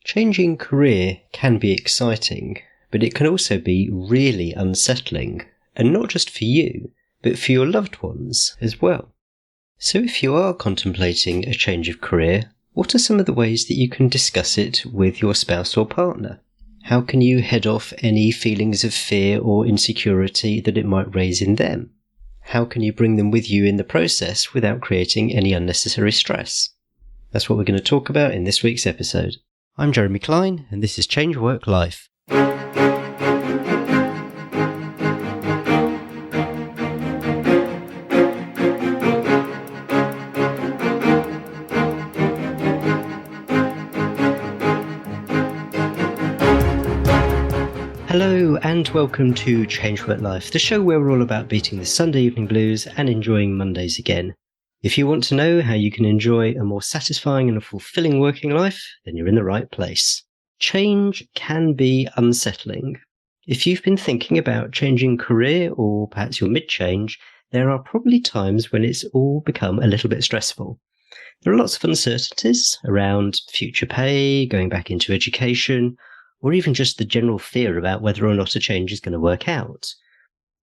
Changing career can be exciting, but it can also be really unsettling, and not just for you, but for your loved ones as well. So if you are contemplating a change of career, what are some of the ways that you can discuss it with your spouse or partner? How can you head off any feelings of fear or insecurity that it might raise in them? How can you bring them with you in the process without creating any unnecessary stress? That's what we're going to talk about in this week's episode. I'm Jeremy Klein, and this is Change Work Life. Hello and welcome to Change Work Life, the show where we're all about beating the Sunday evening blues and enjoying Mondays again. If you want to know how you can enjoy a more satisfying and a fulfilling working life, then you're in the right place. Change can be unsettling. If you've been thinking about changing career or perhaps you're mid-change, there are probably times when it's all become a little bit stressful. There are lots of uncertainties around future pay, going back into education, or even just the general fear about whether or not a change is going to work out.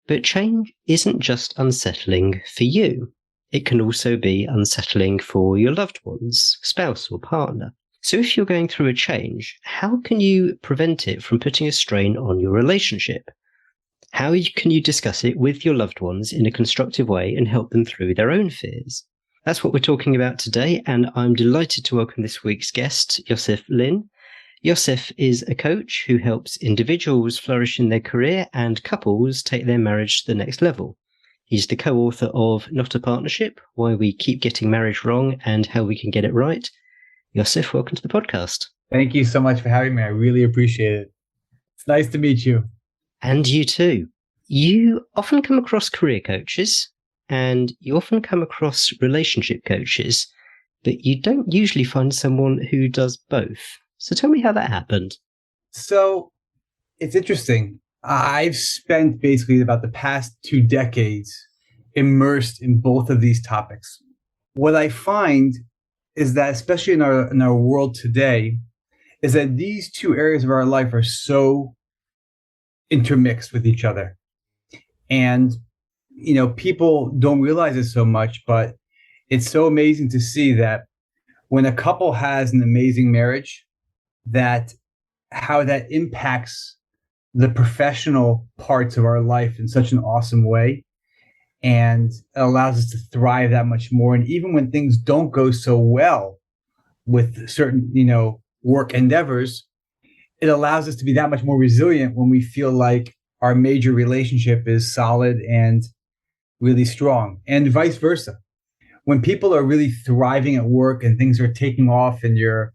But change isn't just unsettling for you. It can also be unsettling for your loved ones, spouse or partner. So if you're going through a change, how can you prevent it from putting a strain on your relationship? How can you discuss it with your loved ones in a constructive way and help them through their own fears? That's what we're talking about today, and I'm delighted to welcome this week's guest, Yosef Lynn. Yosef is a coach who helps individuals flourish in their career and couples take their marriage to the next level. He's the co-author of Not a Partnership, Why We Keep Getting Marriage Wrong and How We Can Get It Right. Yosef, welcome to the podcast. Thank you so much for having me. I really appreciate it. It's nice to meet you. And you too. You often come across career coaches and you often come across relationship coaches, but you don't usually find someone who does both. So tell me how that happened. So it's interesting. I've spent basically about the past 2 decades immersed in both of these topics. What I find is that, especially in our world today, is that these two areas of our life are so intermixed with each other. And, people don't realize it so much, but it's so amazing to see that when a couple has an amazing marriage, that how that impacts the professional parts of our life in such an awesome way, and it allows us to thrive that much more. And even when things don't go so well with certain, work endeavors, it allows us to be that much more resilient when we feel like our major relationship is solid and really strong, and vice versa. When people are really thriving at work and things are taking off and you're,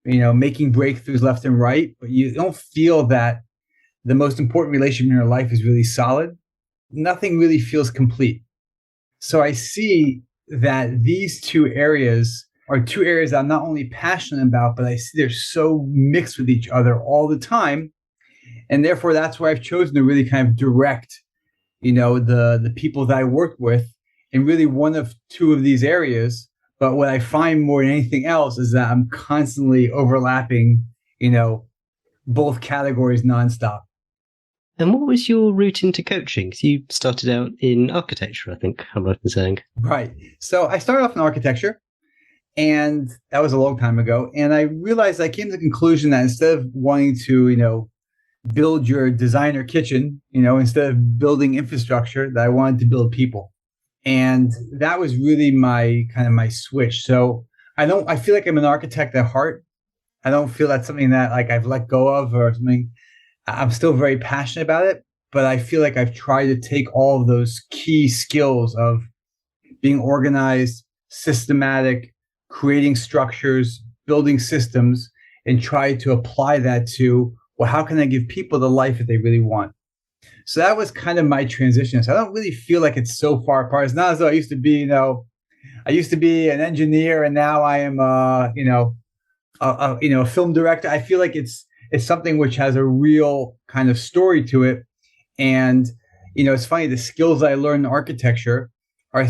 making breakthroughs left and right, but you don't feel that the most important relationship in your life is really solid, nothing really feels complete. So I see that these two areas are two areas that I'm not only passionate about, but I see they're so mixed with each other all the time. And therefore, that's why I've chosen to really kind of direct, the people that I work with in really one of two of these areas. But what I find more than anything else is that I'm constantly overlapping, both categories nonstop. And what was your route into coaching? Because you started out in architecture, I think I'm right in saying. Right. So I started off in architecture, and that was a long time ago. And I realized I came to the conclusion that instead of wanting to, build your designer kitchen, instead of building infrastructure, that I wanted to build people. And that was really my switch. So I feel like I'm an architect at heart. I don't feel that's something that I've let go of or something. I'm still very passionate about it, but I feel like I've tried to take all of those key skills of being organized, systematic, creating structures, building systems, and try to apply that to, well, how can I give people the life that they really want? So that was kind of my transition. So I don't really feel like it's so far apart. It's not as though I used to be, I used to be an engineer and now I am, a film director. I feel like it's something which has a real kind of story to it. And, it's funny, the skills I learned in architecture are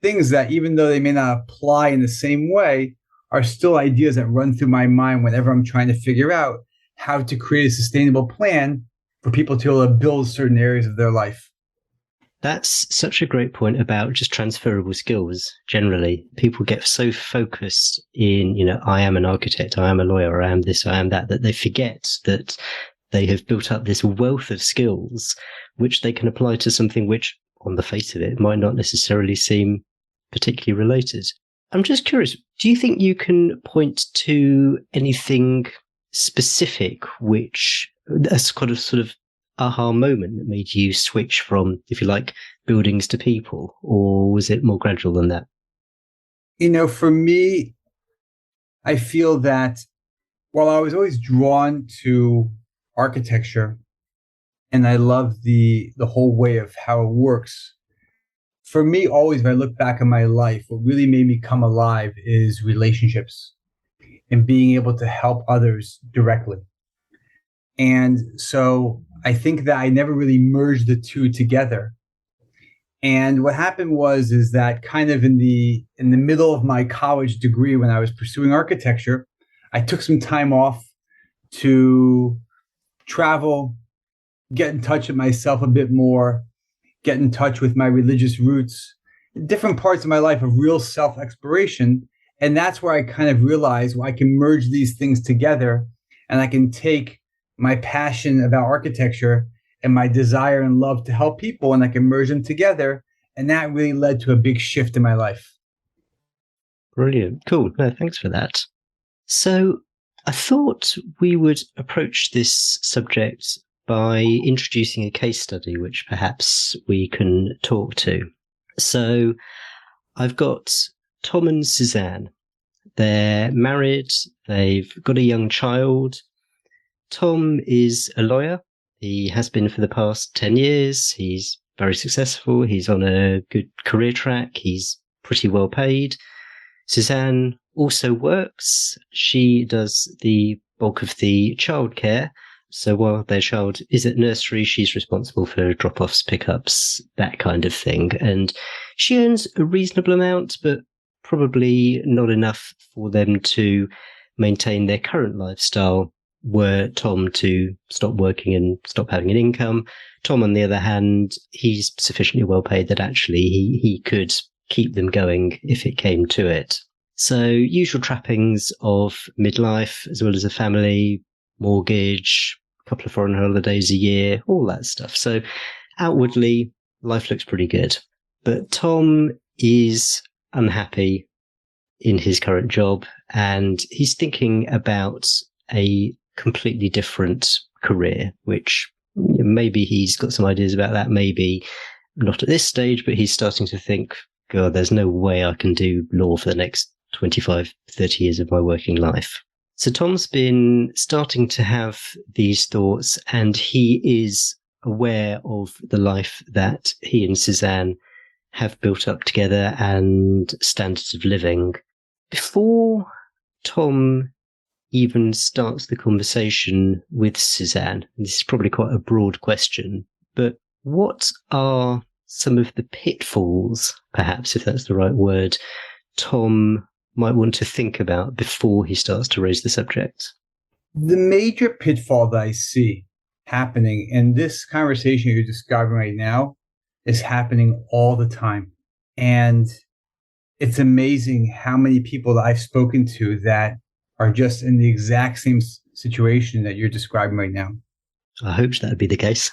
things that, even though they may not apply in the same way, are still ideas that run through my mind whenever I'm trying to figure out how to create a sustainable plan for people to be able to build certain areas of their life. That's such a great point about just transferable skills. Generally, people get so focused in, I am an architect, I am a lawyer, I am this, I am that they forget that they have built up this wealth of skills which they can apply to something which, on the face of it, might not necessarily seem particularly related. I'm just curious, do you think you can point to anything specific which a sort of aha moment that made you switch from, if you like, buildings to people, or was it more gradual than that? For me, I feel that while I was always drawn to architecture and I love the whole way of how it works, for me, always, if I look back on my life, what really made me come alive is relationships and being able to help others directly. And so I think that I never really merged the two together. And what happened is that kind of in the middle of my college degree, when I was pursuing architecture, I took some time off to travel, get in touch with myself a bit more, get in touch with my religious roots, different parts of my life of real self-exploration. And that's where I kind of realized, I can merge these things together and I can take my passion about architecture and my desire and love to help people, and I can merge them together. And that really led to a big shift in my life. Brilliant. Cool. No, thanks for that. So I thought we would approach this subject by introducing a case study, which perhaps we can talk to. So I've got Tom and Suzanne. They're married. They've got a young child. Tom is a lawyer. He has been for the past 10 years. He's very successful. He's on a good career track. He's pretty well paid. Suzanne also works. She does the bulk of the childcare. So while their child is at nursery, she's responsible for drop-offs, pickups, that kind of thing. And she earns a reasonable amount, but probably not enough for them to maintain their current lifestyle were Tom to stop working and stop having an income. Tom, on the other hand, he's sufficiently well paid that actually he could keep them going if it came to it. So usual trappings of midlife, as well as a family, mortgage, a couple of foreign holidays a year, all that stuff. So outwardly, life looks pretty good. But Tom is unhappy in his current job, and he's thinking about a completely different career, which maybe he's got some ideas about that, maybe not at this stage, but he's starting to think, God, there's no way I can do law for the next 25, 30 years of my working life. So Tom's been starting to have these thoughts, and he is aware of the life that he and Suzanne have built up together and standards of living. Before Tom even starts the conversation with Suzanne, and this is probably quite a broad question, but what are some of the pitfalls, perhaps, if that's the right word, Tom might want to think about before he starts to raise the subject? The major pitfall that I see happening in this conversation you're describing right now is happening all the time. And it's amazing how many people that I've spoken to that are just in the exact same situation that you're describing right now. I hope that would be the case.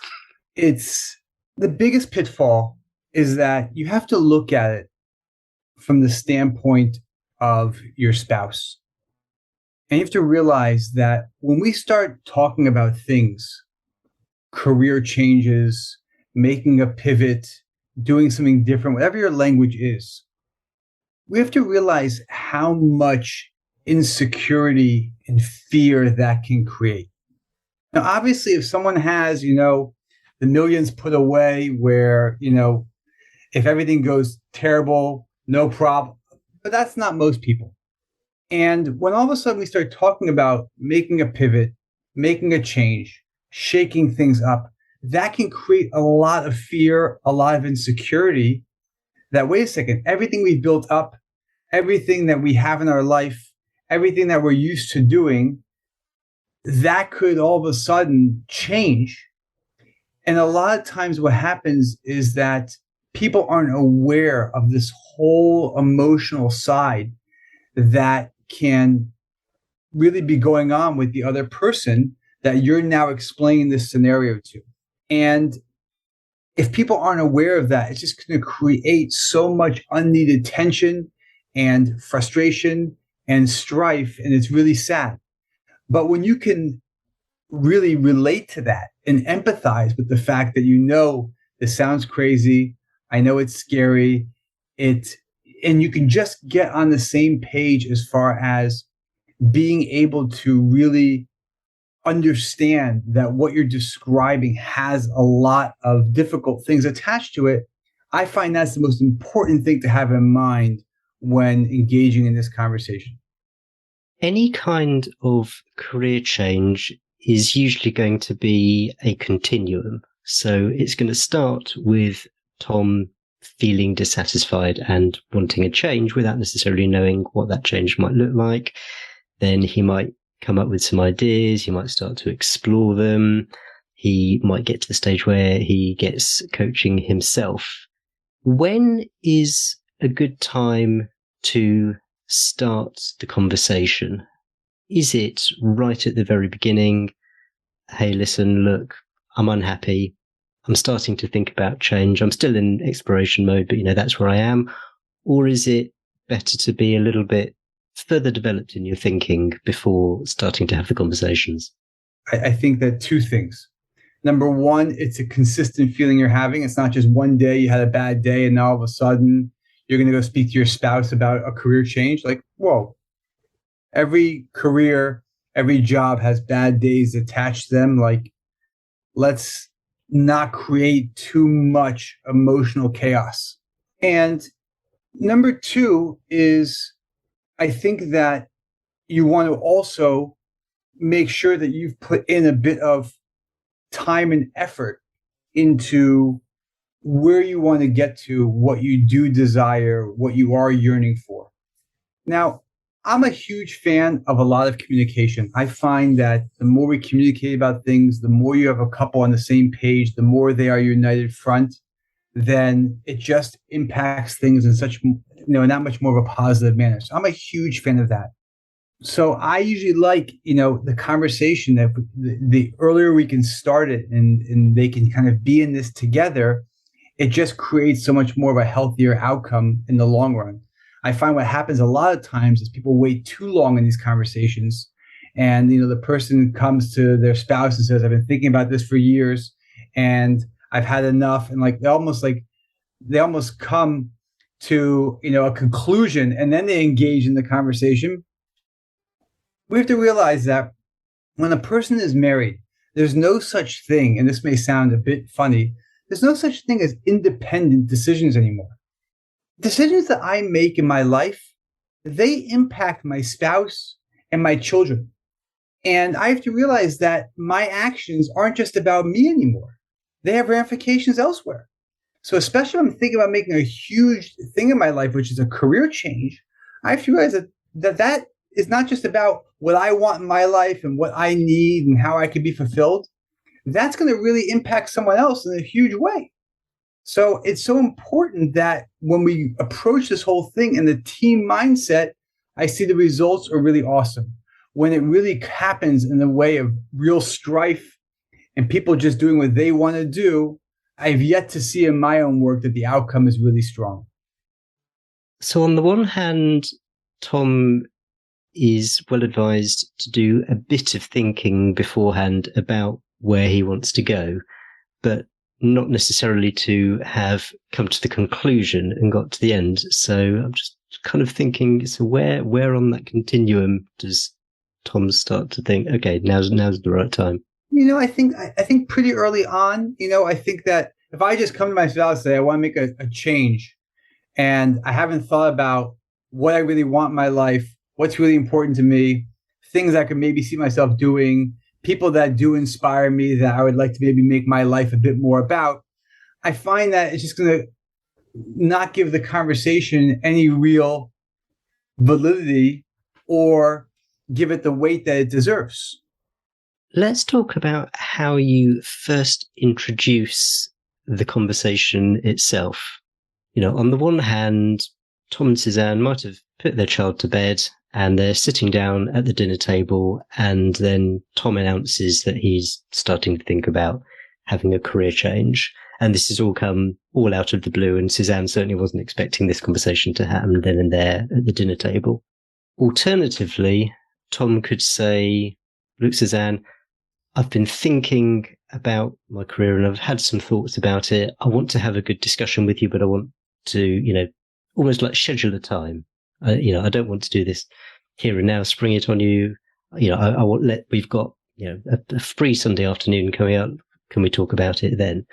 It's the biggest pitfall is that you have to look at it from the standpoint of your spouse. And you have to realize that when we start talking about things, career changes, making a pivot, doing something different, whatever your language is, we have to realize how much insecurity and fear that can create. Now, obviously, if someone has, the millions put away where, if everything goes terrible, no problem, but that's not most people. And when all of a sudden we start talking about making a pivot, making a change, shaking things up, that can create a lot of fear, a lot of insecurity that, wait a second, everything we've built up, everything that we have in our life everything that we're used to doing, that could all of a sudden change. And a lot of times what happens is that people aren't aware of this whole emotional side that can really be going on with the other person that you're now explaining this scenario to. And if people aren't aware of that, it's just going to create so much unneeded tension and frustration and strife, and it's really sad. But when you can really relate to that and empathize with the fact that this sounds crazy, I know it's scary, and you can just get on the same page as far as being able to really understand that what you're describing has a lot of difficult things attached to it. I find that's the most important thing to have in mind when engaging in this conversation. Any kind of career change is usually going to be a continuum. So it's going to start with Tom feeling dissatisfied and wanting a change without necessarily knowing what that change might look like. Then he might come up with some ideas. He might start to explore them. He might get to the stage where he gets coaching himself. When is a good time to start the conversation? Is it right at the very beginning? Hey, listen, look, I'm unhappy. I'm starting to think about change. I'm still in exploration mode, but that's where I am. Or is it better to be a little bit further developed in your thinking before starting to have the conversations? I think that two things. Number one, it's a consistent feeling you're having. It's not just one day you had a bad day and now all of a sudden you're going to go speak to your spouse about a career change. Like, whoa, every career, every job has bad days attached to them. Like, let's not create too much emotional chaos. And number two is, I think that you want to also make sure that you've put in a bit of time and effort into where you want to get to, what you do desire, what you are yearning for. Now, I'm a huge fan of a lot of communication. I find that the more we communicate about things, the more you have a couple on the same page, the more they are united front, then it just impacts things in such, not much more of a positive manner. So I'm a huge fan of that. So I usually like, the conversation that the earlier we can start it and they can kind of be in this together, it just creates so much more of a healthier outcome in the long run. I find what happens a lot of times is people wait too long in these conversations. And, the person comes to their spouse and says, I've been thinking about this for years and I've had enough. And they almost come to, a conclusion and then they engage in the conversation. We have to realize that when a person is married, there's no such thing, and this may sound a bit funny, there's no such thing as independent decisions anymore. Decisions that I make in my life, they impact my spouse and my children. And I have to realize that my actions aren't just about me anymore. They have ramifications elsewhere. So especially when I'm thinking about making a huge thing in my life, which is a career change, I have to realize that is not just about what I want in my life and what I need and how I can be fulfilled. That's going to really impact someone else in a huge way. So it's so important that when we approach this whole thing in the team mindset, I see the results are really awesome. When it really happens in the way of real strife and people just doing what they want to do, I've yet to see in my own work that the outcome is really strong. So on the one hand, Tom is well advised to do a bit of thinking beforehand about where he wants to go, but not necessarily to have come to the conclusion and got to the end. So I'm just kind of thinking, so where on that continuum does Tom start to think, okay, now's the right time? I think pretty early on, I think that if I just come to my spouse and say, I want to make a change and I haven't thought about what I really want in my life, what's really important to me, things I could maybe see myself doing, people that do inspire me that I would like to maybe make my life a bit more about, I find that it's just going to not give the conversation any real validity or give it the weight that it deserves. Let's talk about how you first introduce the conversation itself. On the one hand, Tom and Suzanne might have put their child to bed and they're sitting down at the dinner table, and then Tom announces that he's starting to think about having a career change. And this has all come all out of the blue, and Suzanne certainly wasn't expecting this conversation to happen then and there at the dinner table. Alternatively, Tom could say, look, Suzanne, I've been thinking about my career and I've had some thoughts about it. I want to have a good discussion with you, but I want to, almost like schedule a time. I don't want to do this here and now, spring it on you. I want we've got, a free Sunday afternoon coming up. Can we talk about it then?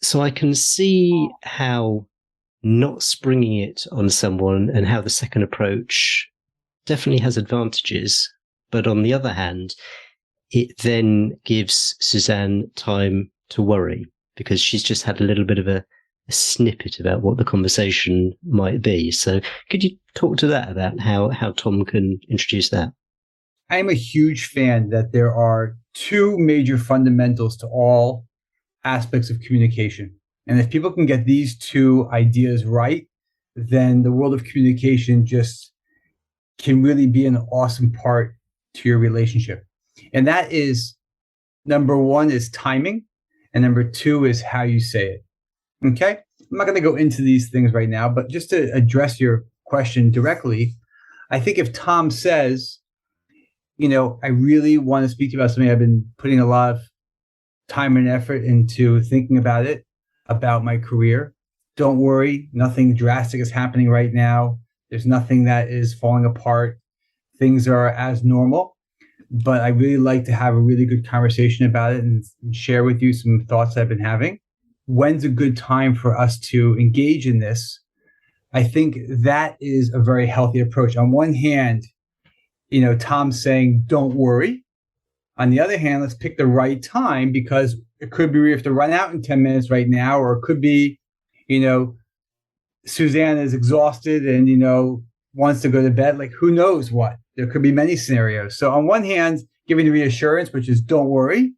So I can see how not springing it on someone and how the second approach definitely has advantages. But on the other hand, it then gives Suzanne time to worry because she's just had a little bit of a snippet about what the conversation might be. So could you talk to that about how Tom can introduce that? I'm a huge fan that there are two major fundamentals to all aspects of communication. And if people can get these two ideas right, then the world of communication just can really be an awesome part to your relationship. And that is, number one is timing, and number two is how you say it. Okay? I'm not going to go into these things right now, but just to address your question directly, I think if Tom says, I really want to speak to you about something, I've been putting a lot of time and effort into thinking about it, about my career. Don't worry, nothing drastic is happening right now. There's nothing that is falling apart. Things are as normal, but I really like to have a really good conversation about it and share with you some thoughts I've been having. When's a good time for us to engage in this? I think that is a very healthy approach. On one hand, Tom's saying, don't worry. On the other hand, let's pick the right time because it could be we have to run out in 10 minutes right now, or it could be, Suzanne is exhausted and, wants to go to bed. Like, who knows what? There could be many scenarios. So on one hand, giving the reassurance, which is don't worry.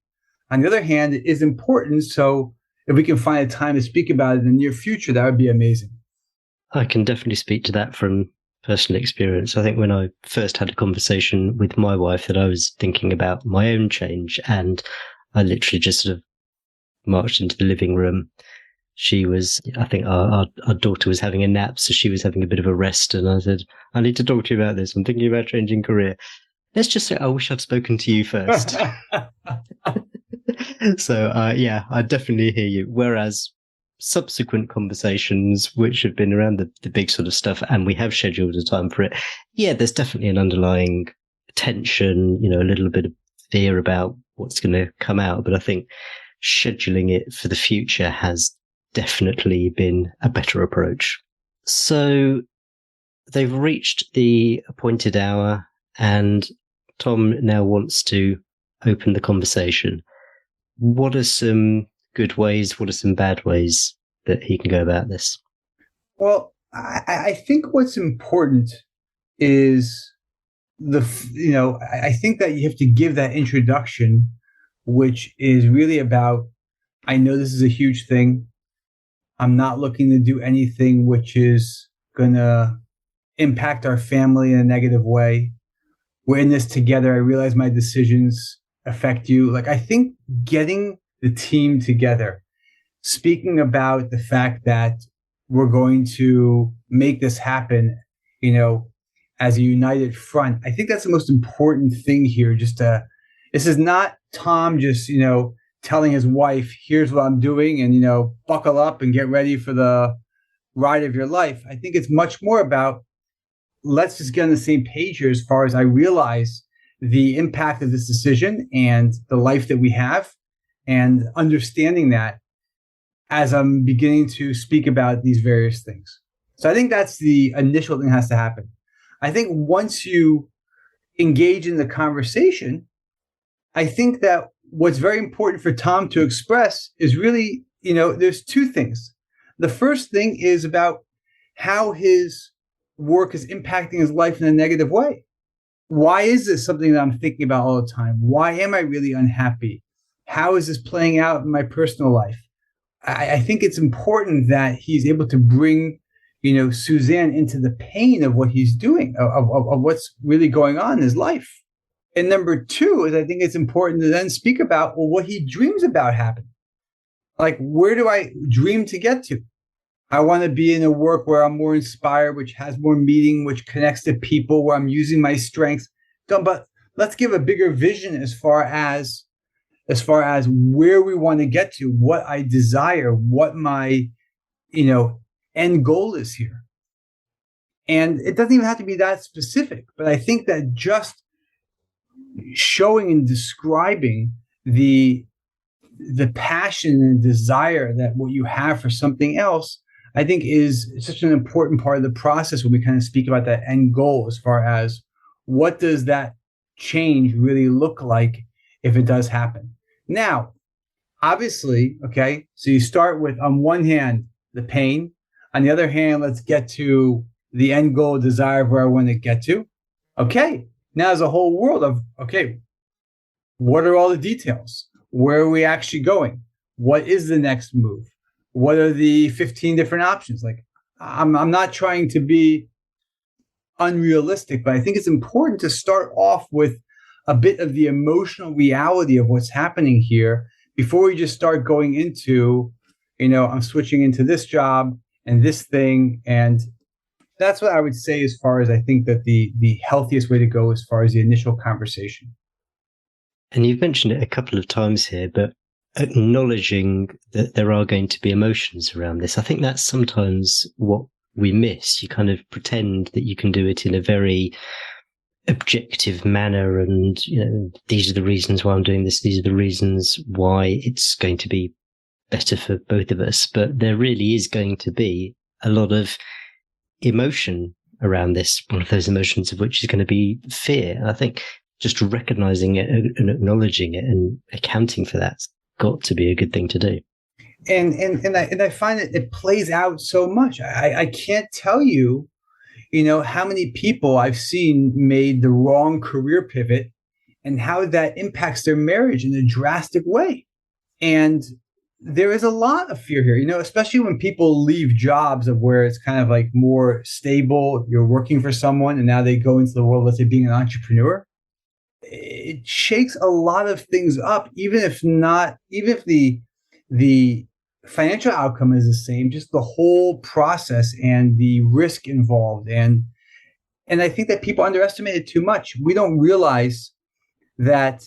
On the other hand, it is important. So if we can find a time to speak about it in the near future, that would be amazing. I can definitely speak to that from personal experience. I think when I first had a conversation with my wife that I was thinking about my own change, and I literally just sort of marched into the living room. She was, I think our daughter was having a nap, so she was having a bit of a rest. And I said, I need to talk to you about this. I'm thinking about changing career. Let's just say, I wish I'd spoken to you first. So, I definitely hear you. Whereas subsequent conversations, which have been around the big sort of stuff, and we have scheduled a time for it, there's definitely an underlying tension, a little bit of fear about what's going to come out. But I think scheduling it for the future has definitely been a better approach. So they've reached the appointed hour, and Tom now wants to open the conversation. What are some good ways? What are some bad ways that he can go about this? Well, I think what's important is I think that you have to give that introduction, which is really about, I know this is a huge thing. I'm not looking to do anything which is going to impact our family in a negative way. We're in this together. I realize my decisions affect you. Like, I think getting the team together, speaking about the fact that we're going to make this happen, as a united front. I think that's the most important thing here. This is not Tom just, telling his wife, here's what I'm doing, and, buckle up and get ready for the ride of your life. I think it's much more about, let's just get on the same page here as far as I realize the impact of this decision and the life that we have, and understanding that as I'm beginning to speak about these various things. So I think that's the initial thing that has to happen. I think once you engage in the conversation, I think that what's very important for Tom to express is really, there's two things. The first thing is about how his work is impacting his life in a negative way. why is this something that I'm thinking about all the time? Why am I really unhappy? How is this playing out in my personal life? I think it's important that he's able to bring, Suzanne into the pain of what he's doing, of what's really going on in his life. And number two is I think it's important to then speak about, well, what he dreams about happening. Like, where do I dream to get to? I want to be in a work where I'm more inspired, which has more meaning, which connects to people, where I'm using my strengths. But let's give a bigger vision as far as where we want to get to, what I desire, what my, end goal is here. And it doesn't even have to be that specific, but I think that just showing and describing the passion and desire that what you have for something else, I think is such an important part of the process when we kind of speak about that end goal, as far as what does that change really look like if it does happen. Now, obviously, okay, so you start with, on one hand, the pain. On the other hand, let's get to the end goal, desire of where I want to get to. Okay, now there's a whole world of, okay, what are all the details? Where are we actually going? What is the next move? What are the 15 different options? Like, I'm not trying to be unrealistic, but I think it's important to start off with a bit of the emotional reality of what's happening here before we just start going into, I'm switching into this job and this thing. And that's what I would say, as far as I think that the healthiest way to go as far as the initial conversation. And you've mentioned it a couple of times here, but acknowledging that there are going to be emotions around this. I think that's sometimes what we miss. You kind of pretend that you can do it in a very objective manner, and these are the reasons why I'm doing this, these are the reasons why it's going to be better for both of us. But there really is going to be a lot of emotion around this, one of those emotions of which is going to be fear. And I think just recognizing it and acknowledging it and accounting for that's got to be a good thing to do. And I find that it plays out so much. I can't tell you, how many people I've seen made the wrong career pivot and how that impacts their marriage in a drastic way. And there is a lot of fear here, especially when people leave jobs of where it's kind of like more stable. You're working for someone and now they go into the world, let's say, being an entrepreneur. It shakes a lot of things up, even if the financial outcome is the same, just the whole process and the risk involved. And I think that people underestimate it too much. We don't realize that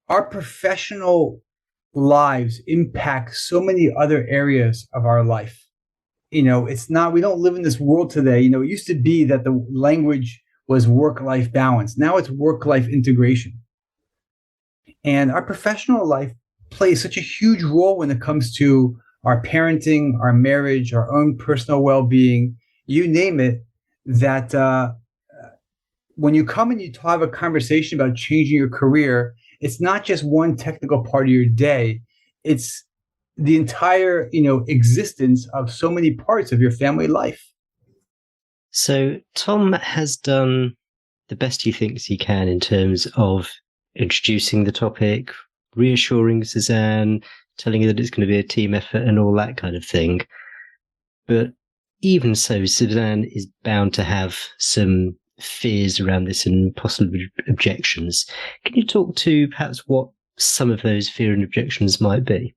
our professional lives impact so many other areas of our life. It's not, we don't live in this world today. It used to be that the language was work-life balance. Now it's work-life integration. And our professional life plays such a huge role when it comes to our parenting, our marriage, our own personal well-being, you name it, that when you come and you have a conversation about changing your career, it's not just one technical part of your day. It's the entire, existence of so many parts of your family life. So Tom has done the best he thinks he can in terms of introducing the topic, reassuring Suzanne, telling her that it's going to be a team effort and all that kind of thing. But even so, Suzanne is bound to have some fears around this and possible objections. Can you talk to perhaps what some of those fear and objections might be?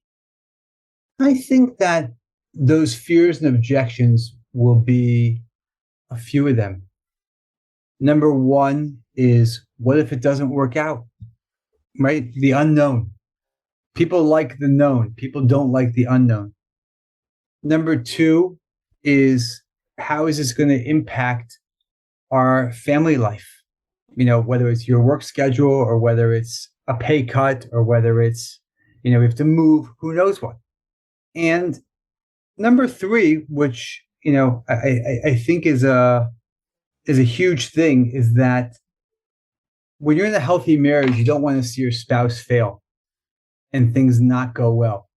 I think that those fears and objections will be a few of them. Number one is, what if it doesn't work out? Right? The unknown. People like the known. People don't like the unknown. Number two is, how is this going to impact our family life? Whether it's your work schedule or whether it's a pay cut or whether it's, we have to move, who knows what. And number three, which, I think is a huge thing, is that when you're in a healthy marriage, you don't want to see your spouse fail and things not go well.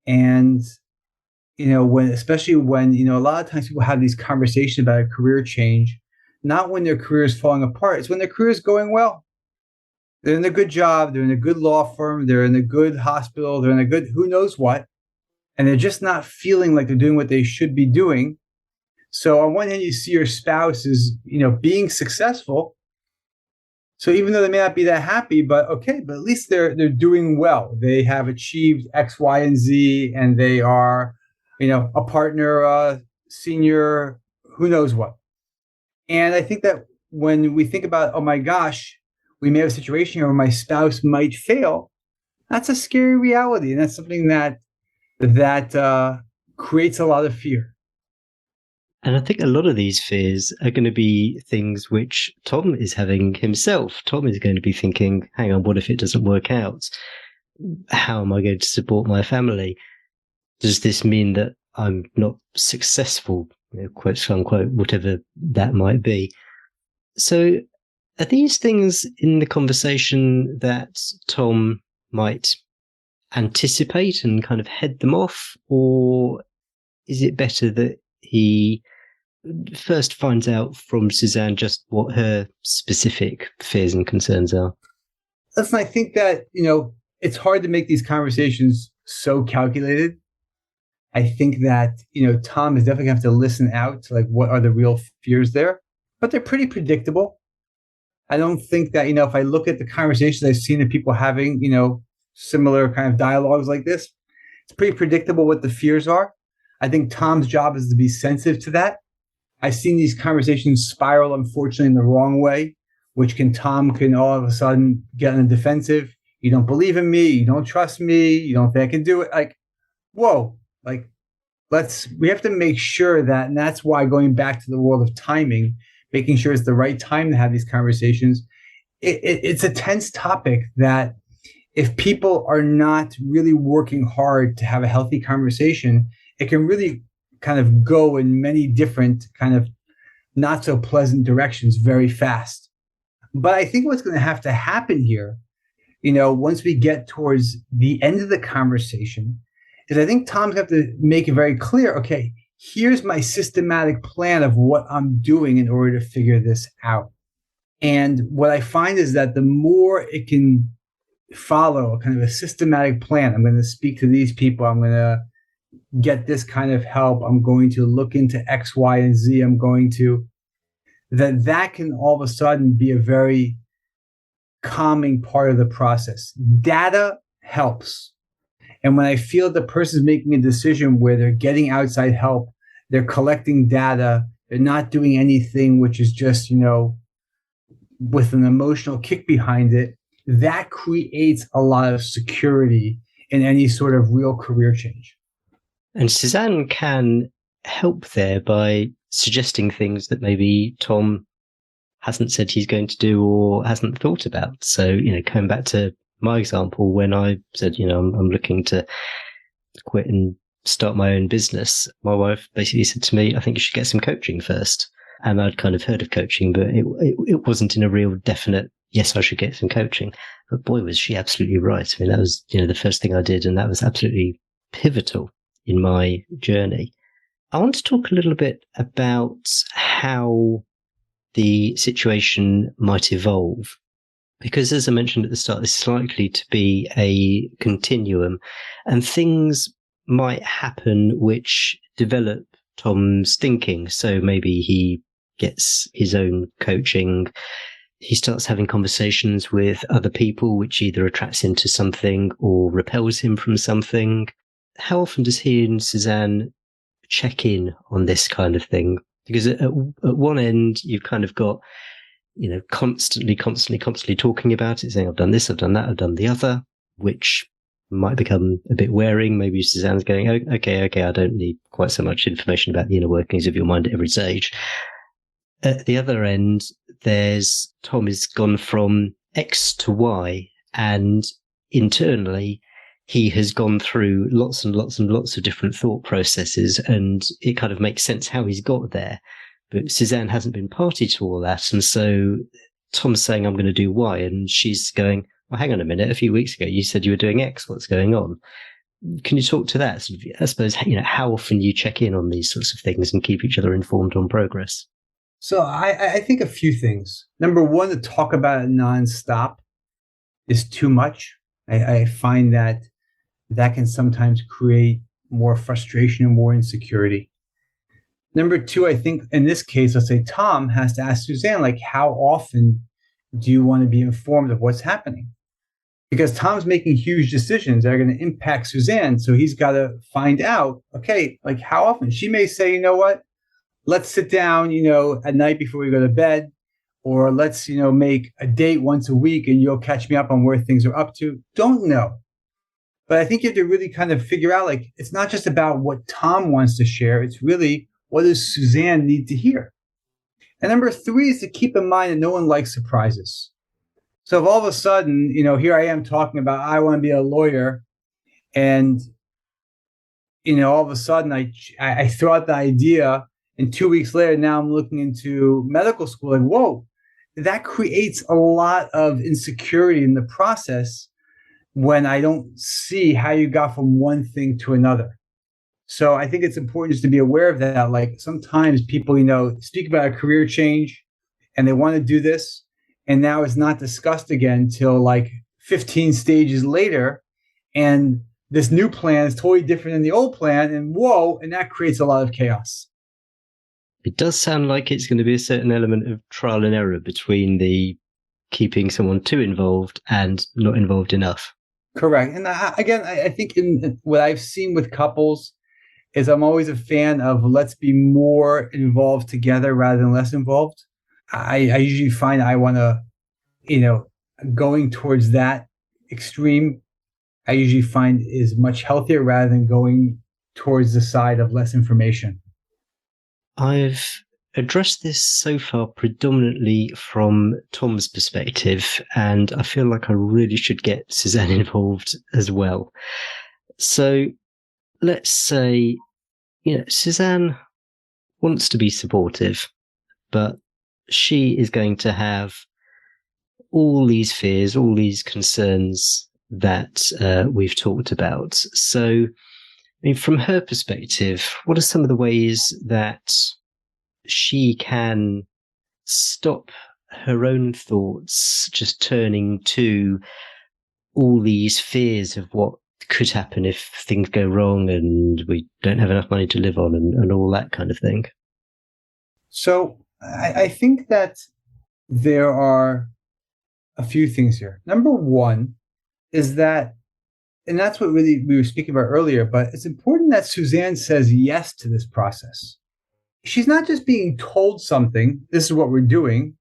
And, especially when, a lot of times people have these conversations about a career change, not when their career is falling apart. It's when their career is going well. They're in a good job. They're in a good law firm. They're in a good hospital. They're in a good who knows what. And they're just not feeling like they're doing what they should be doing. So on one hand, you see your spouse is, being successful. So even though they may not be that happy, but at least they're doing well. They have achieved X, Y, and Z, and they are, a partner, senior, who knows what. And I think that when we think about, oh my gosh, we may have a situation here where my spouse might fail, that's a scary reality. And that's something that creates a lot of fear. And I think a lot of these fears are going to be things which Tom is having himself. Tom is going to be thinking, hang on, what if it doesn't work out? How am I going to support my family? Does this mean that I'm not successful, quote unquote, whatever that might be? So are these things in the conversation that Tom might anticipate and kind of head them off? Or is it better that he first finds out from Suzanne just what her specific fears and concerns are? Listen, I think that, it's hard to make these conversations so calculated. I think that, Tom is definitely going to have to listen out to what are the real fears there, but they're pretty predictable. I don't think that, if I look at the conversations I've seen of people having, similar kind of dialogues like this, it's pretty predictable what the fears are. I think Tom's job is to be sensitive to that. I've seen these conversations spiral, unfortunately, in the wrong way, which Tom can all of a sudden get on the defensive. You don't believe in me. You don't trust me. You don't think I can do it. Whoa, we have to make sure that, and that's why going back to the world of timing, making sure it's the right time to have these conversations. It's a tense topic that if people are not really working hard to have a healthy conversation, it can really kind of go in many different kind of not so pleasant directions very fast. But I think what's going to have to happen here, once we get towards the end of the conversation, is I think Tom's going to have to make it very clear, okay, here's my systematic plan of what I'm doing in order to figure this out. And what I find is that the more it can follow a kind of a systematic plan, I'm going to speak to these people, I'm going to get this kind of help, I'm going to look into X, Y, and Z, I'm going to, that can all of a sudden be a very calming part of the process. Data helps. And when I feel the person's making a decision where they're getting outside help, they're collecting data, they're not doing anything which is just, with an emotional kick behind it, that creates a lot of security in any sort of real career change. And Suzanne can help there by suggesting things that maybe Tom hasn't said he's going to do or hasn't thought about. So, coming back to my example, when I said, I'm looking to quit and start my own business, my wife basically said to me, I think you should get some coaching first. And I'd kind of heard of coaching, but it wasn't in a real definite, yes, I should get some coaching. But boy, was she absolutely right. I mean, that was, the first thing I did, and that was absolutely pivotal in my journey. I want to talk a little bit about how the situation might evolve. Because as I mentioned at the start, this is likely to be a continuum, and things might happen which develop Tom's thinking. So maybe he gets his own coaching. He starts having conversations with other people, which either attracts him to something or repels him from something. How often does he and Suzanne check in on this kind of thing? Because at one end, you've kind of got, constantly talking about it, saying, I've done this, I've done that, I've done the other, which might become a bit wearing. Maybe Suzanne's going, okay, I don't need quite so much information about the inner workings of your mind at every stage. At the other end, Tom has gone from X to Y, and internally, he has gone through lots and lots and lots of different thought processes, and it kind of makes sense how he's got there. But Suzanne hasn't been party to all that. And so Tom's saying, I'm going to do Y. And she's going, well, hang on a minute. A few weeks ago, you said you were doing X. What's going on? Can you talk to that? I suppose, how often you check in on these sorts of things and keep each other informed on progress? So I think a few things. Number one, to talk about it nonstop is too much. I find that can sometimes create more frustration and more insecurity. Number two, I think in this case, let's say Tom has to ask Suzanne, like, how often do you want to be informed of what's happening? Because Tom's making huge decisions that are going to impact Suzanne. So he's got to find out, okay, like how often? She may say, you know what, let's sit down, at night before we go to bed, or let's, make a date once a week and you'll catch me up on where things are up to. Don't know. But I think you have to really kind of figure out, like, it's not just about what Tom wants to share. It's really, what does Suzanne need to hear? And number three is to keep in mind that no one likes surprises. So if all of a sudden, here I am talking about, I want to be a lawyer, and, all of a sudden I throw out the idea, and 2 weeks later, now I'm looking into medical school, like, whoa, that creates a lot of insecurity in the process when I don't see how you got from one thing to another. So I think it's important just to be aware of that. Like sometimes people, speak about a career change and they want to do this, and now it's not discussed again till like 15 stages later. And this new plan is totally different than the old plan. And whoa, and that creates a lot of chaos. It does sound like it's going to be a certain element of trial and error between the keeping someone too involved and not involved enough. Correct. And I think in what I've seen with couples is I'm always a fan of let's be more involved together rather than less involved. I usually find I want to, going towards that extreme, I usually find is much healthier rather than going towards the side of less information. I've addressed this so far predominantly from Tom's perspective, and I feel like I really should get Suzanne involved as well. So let's say, Suzanne wants to be supportive, but she is going to have all these fears, all these concerns that we've talked about. So, from her perspective, what are some of the ways that she can stop her own thoughts just turning to all these fears of what could happen if things go wrong and we don't have enough money to live on and all that kind of thing? So I think that there are a few things here. Number one is that, and that's what really we were speaking about earlier, but it's important that Suzanne says yes to this process. She's not just being told something, this is what we're doing.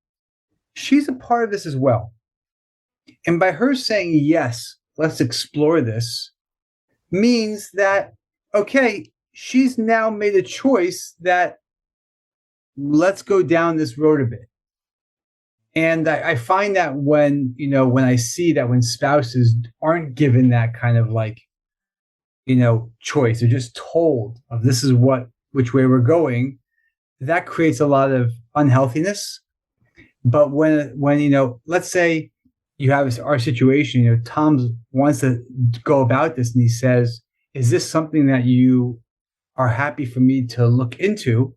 She's a part of this as well. And by her saying, yes, let's explore this, means that, okay, she's now made a choice that let's go down this road a bit. And I find that when I see that when spouses aren't given that kind of choice, they're just told of this is which way we're going, that creates a lot of unhealthiness. But when let's say you have our situation, Tom wants to go about this and he says, is this something that you are happy for me to look into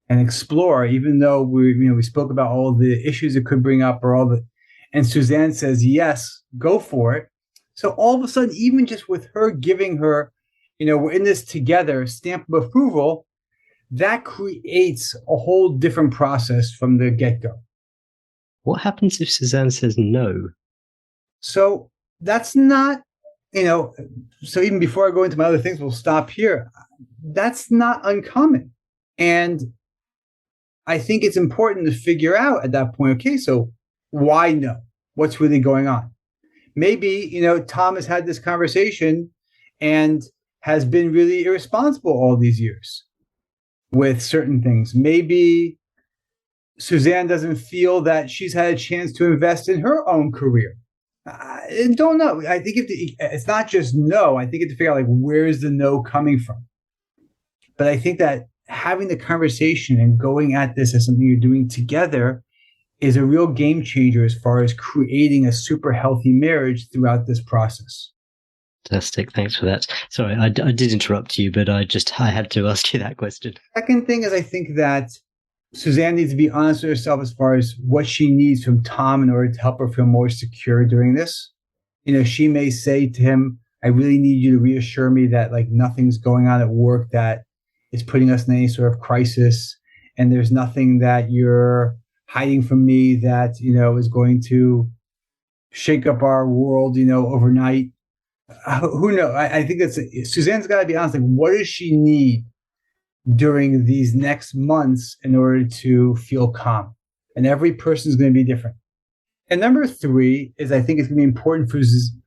and explore, even though we spoke about all the issues it could bring up and Suzanne says, yes, go for it. So all of a sudden, even just with her giving her, we're in this together, stamp of approval, that creates a whole different process from the get-go. What happens if Suzanne says no? So that's not, so even before I go into my other things, we'll stop here. That's not uncommon. And I think it's important to figure out at that point, okay, so why no? What's really going on? Maybe, Tom has had this conversation and has been really irresponsible all these years with certain things. Maybe Suzanne doesn't feel that she's had a chance to invest in her own career. I don't know. I think it's not just no. I think you have to figure out where is the no coming from. But I think that having the conversation and going at this as something you're doing together is a real game changer as far as creating a super healthy marriage throughout this process. Fantastic. Thanks for that. Sorry, I did interrupt you, but I had to ask you that question. Second thing is I think that Suzanne needs to be honest with herself as far as what she needs from Tom in order to help her feel more secure during this. She may say to him, I really need you to reassure me that like nothing's going on at work that is putting us in any sort of crisis. And there's nothing that you're hiding from me that, is going to shake up our world, overnight. Who knows? I think Suzanne's got to be honest. Like, what does she need during these next months in order to feel calm? And every person is going to be different. And number 3 is I think it's going to be important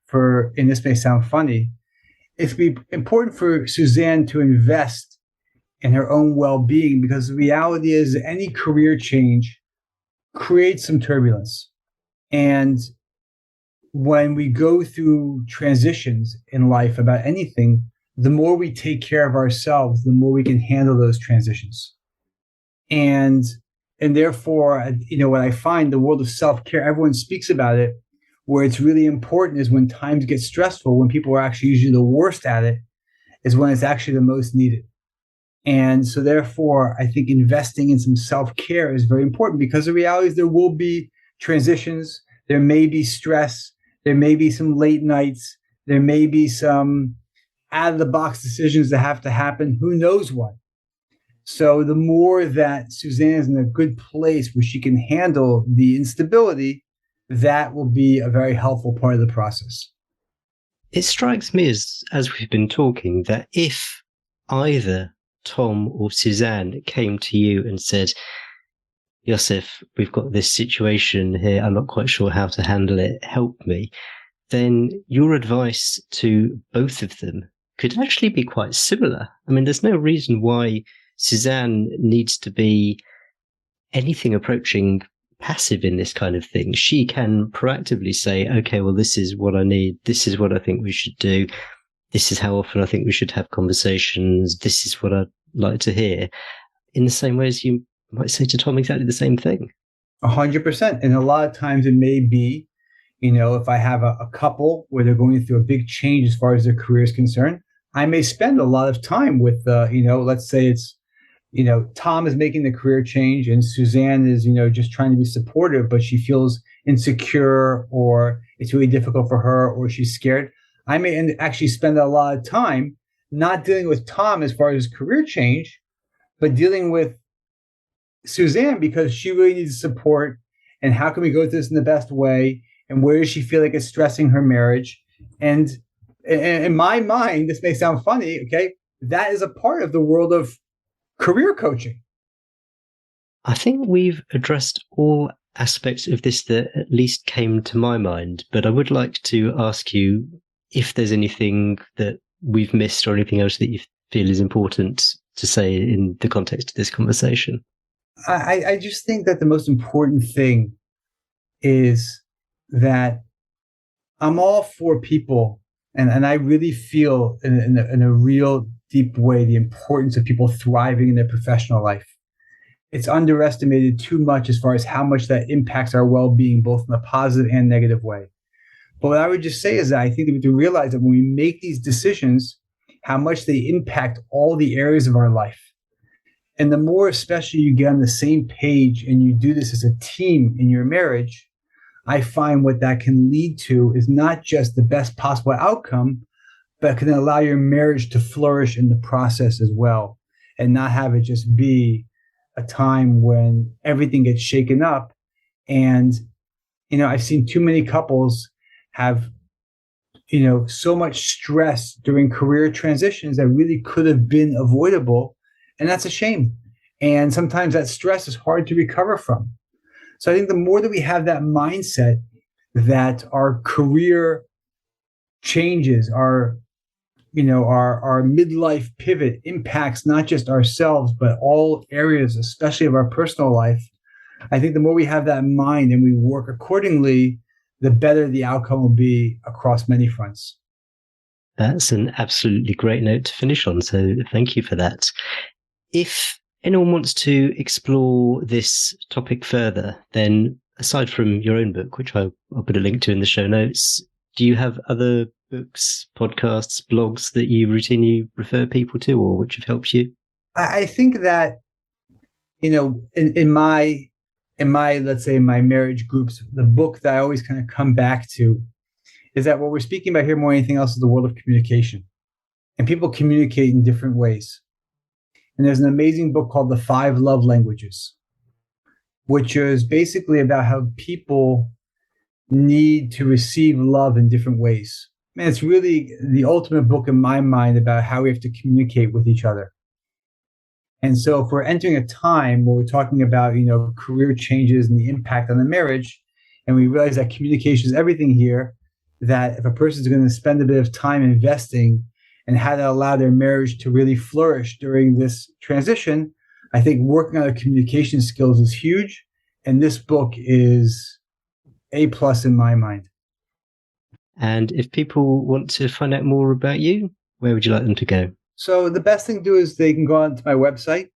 for, and this may sound funny, it's going to be important for Suzanne to invest in her own well-being, because the reality is any career change creates some turbulence. And when we go through transitions in life about anything, the more we take care of ourselves, the more we can handle those transitions. And therefore, what I find the world of self-care, everyone speaks about it, where it's really important is when times get stressful, when people are actually usually the worst at it, is when it's actually the most needed. And so therefore, I think investing in some self-care is very important, because the reality is there will be transitions. There may be stress. There may be some late nights. There may be some out-of-the-box decisions that have to happen. Who knows what? So the more that Suzanne is in a good place where she can handle the instability, that will be a very helpful part of the process. It strikes me as we've been talking that if either Tom or Suzanne came to you and said, Yosef, we've got this situation here, I'm not quite sure how to handle it, help me, then your advice to both of them could actually be quite similar. I mean, there's no reason why Suzanne needs to be anything approaching passive in this kind of thing. She can proactively say, okay, well, this is what I need. This is what I think we should do. This is how often I think we should have conversations. This is what I'd like to hear. In the same way as you might say to Tom exactly the same thing. 100%. And a lot of times it may be, if I have a couple where they're going through a big change as far as their career is concerned, I may spend a lot of time with, let's say it's, Tom is making the career change and Suzanne is, just trying to be supportive, but she feels insecure or it's really difficult for her or she's scared. I may actually spend a lot of time not dealing with Tom as far as his career change, but dealing with Suzanne because she really needs support. And how can we go through this in the best way? And where does she feel like it's stressing her marriage? And in my mind, this may sound funny, okay? That is a part of the world of career coaching. I think we've addressed all aspects of this that at least came to my mind, but I would like to ask you if there's anything that we've missed or anything else that you feel is important to say in the context of this conversation. I just think that the most important thing is that I'm all for people, and I really feel in a real deep way the importance of people thriving in their professional life. It's underestimated too much as far as how much that impacts our well-being, both in a positive and negative way. But what I would just say is that I think that we have to realize that when we make these decisions, how much they impact all the areas of our life. And the more especially you get on the same page and you do this as a team in your marriage, I find what that can lead to is not just the best possible outcome, but can allow your marriage to flourish in the process as well, and not have it just be a time when everything gets shaken up. And, I've seen too many couples have, so much stress during career transitions that really could have been avoidable. And that's a shame. And sometimes that stress is hard to recover from. So I think the more that we have that mindset that our career changes, our midlife pivot impacts not just ourselves, but all areas, especially of our personal life, I think the more we have that in mind and we work accordingly, the better the outcome will be across many fronts. That's an absolutely great note to finish on. So thank you for that. If anyone wants to explore this topic further, then aside from your own book, which I'll put a link to in the show notes, do you have other books, podcasts, blogs that you routinely refer people to or which have helped you? I think that in my, let's say, my marriage groups, the book that I always kind of come back to is that what we're speaking about here more than anything else is the world of communication. And people communicate in different ways. And there's an amazing book called The 5 Love Languages, which is basically about how people need to receive love in different ways. And it's really the ultimate book in my mind about how we have to communicate with each other. And so if we're entering a time where we're talking about, career changes and the impact on the marriage, and we realize that communication is everything here, that if a person is going to spend a bit of time investing and how to allow their marriage to really flourish during this transition, I think working on their communication skills is huge. And this book is A+ in my mind. And if people want to find out more about you, where would you like them to go? So the best thing to do is they can go onto my website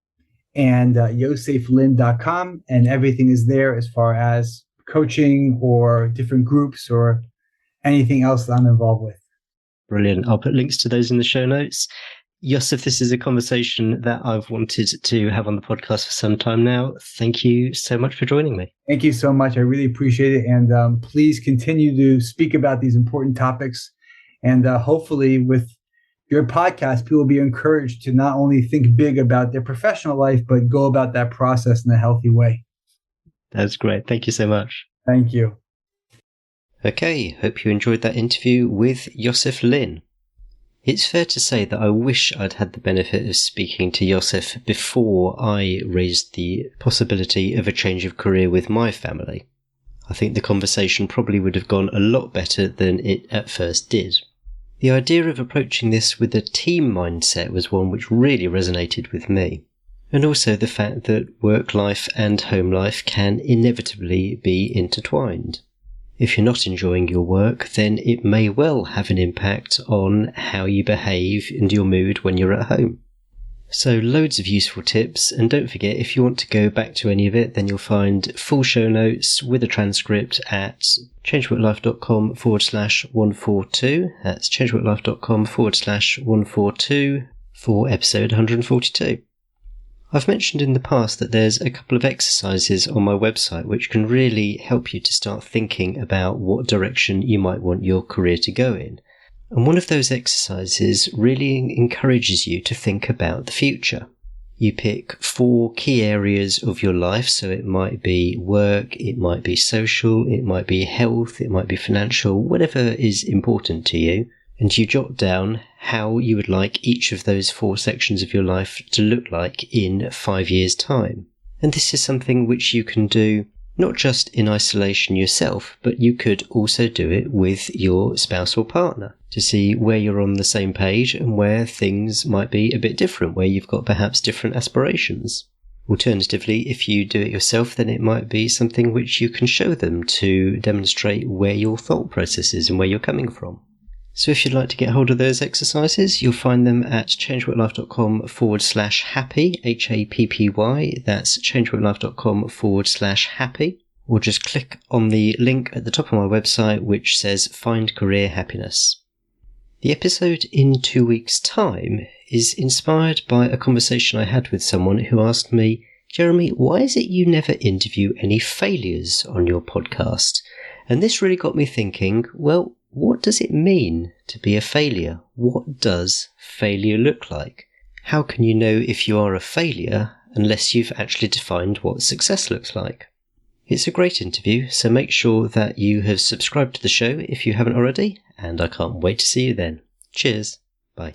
and yoseflynn.com, and everything is there as far as coaching or different groups or anything else that I'm involved with. Brilliant. I'll put links to those in the show notes. Yosef, this is a conversation that I've wanted to have on the podcast for some time now. Thank you so much for joining me. Thank you so much. I really appreciate it. And please continue to speak about these important topics. And hopefully with your podcast, people will be encouraged to not only think big about their professional life, but go about that process in a healthy way. That's great. Thank you so much. Thank you. Okay, hope you enjoyed that interview with Yosef Lynn. It's fair to say that I wish I'd had the benefit of speaking to Yosef before I raised the possibility of a change of career with my family. I think the conversation probably would have gone a lot better than it at first did. The idea of approaching this with a team mindset was one which really resonated with me. And also the fact that work life and home life can inevitably be intertwined. If you're not enjoying your work, then it may well have an impact on how you behave and your mood when you're at home. So loads of useful tips, and don't forget, if you want to go back to any of it, then you'll find full show notes with a transcript at changeworklife.com/142. That's changeworklife.com/142 for episode 142. I've mentioned in the past that there's a couple of exercises on my website which can really help you to start thinking about what direction you might want your career to go in. And one of those exercises really encourages you to think about the future. You pick 4 key areas of your life, so it might be work, it might be social, it might be health, it might be financial, whatever is important to you. And you jot down how you would like each of those 4 sections of your life to look like in 5 years' time. And this is something which you can do not just in isolation yourself, but you could also do it with your spouse or partner to see where you're on the same page and where things might be a bit different, where you've got perhaps different aspirations. Alternatively, if you do it yourself, then it might be something which you can show them to demonstrate where your thought process is and where you're coming from. So if you'd like to get hold of those exercises, you'll find them at changeworklife.com/happy, HAPPY, that's changeworklife.com/happy, or just click on the link at the top of my website which says Find Career Happiness. The episode in 2 weeks' time is inspired by a conversation I had with someone who asked me, Jeremy, why is it you never interview any failures on your podcast? And this really got me thinking, well, what does it mean to be a failure? What does failure look like? How can you know if you are a failure unless you've actually defined what success looks like? It's a great interview, so make sure that you have subscribed to the show if you haven't already, and I can't wait to see you then. Cheers. Bye.